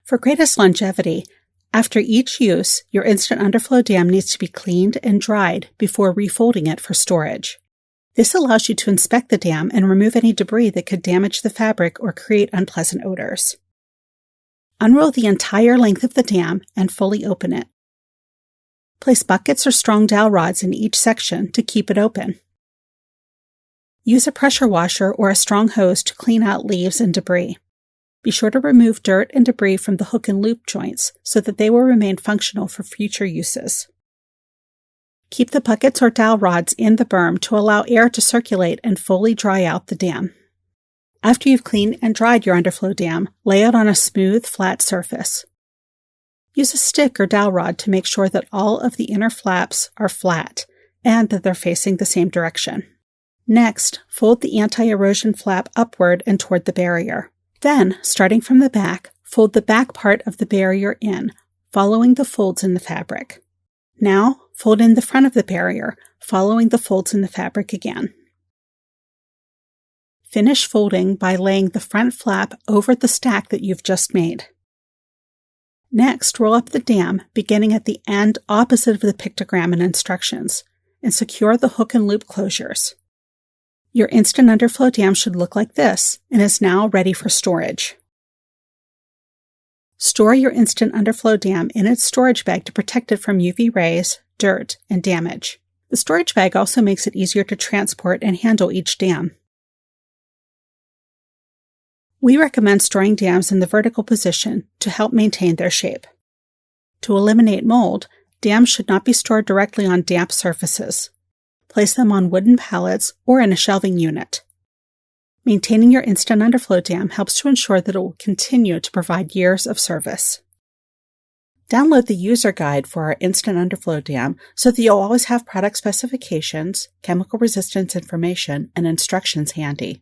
For greatest longevity, after each use, your instant underflow dam needs to be cleaned and dried before refolding it for storage. This allows you to inspect the dam and remove any debris that could damage the fabric or create unpleasant odors. Unroll the entire length of the dam and fully open it. Place buckets or strong dowel rods in each section to keep it open. Use a pressure washer or a strong hose to clean out leaves and debris. Be sure to remove dirt and debris from the hook and loop joints so that they will remain functional for future uses. Keep the buckets or dowel rods in the berm to allow air to circulate and fully dry out the dam. After you've cleaned and dried your underflow dam, lay it on a smooth, flat surface. Use a stick or dowel rod to make sure that all of the inner flaps are flat and that they're facing the same direction. Next, fold the anti-erosion flap upward and toward the barrier. Then, starting from the back, fold the back part of the barrier in, following the folds in the fabric. Now, fold in the front of the barrier, following the folds in the fabric again. Finish folding by laying the front flap over the stack that you've just made. Next, roll up the dam, beginning at the end opposite of the pictogram and instructions, and secure the hook and loop closures. Your instant underflow dam should look like this and is now ready for storage. Store your instant underflow dam in its storage bag to protect it from UV rays, dirt, and damage. The storage bag also makes it easier to transport and handle each dam. We recommend storing dams in the vertical position to help maintain their shape. To eliminate mold, dams should not be stored directly on damp surfaces. Place them on wooden pallets or in a shelving unit. Maintaining your instant underflow dam helps to ensure that it will continue to provide years of service. Download the user guide for our instant underflow dam so that you'll always have product specifications, chemical resistance information, and instructions handy.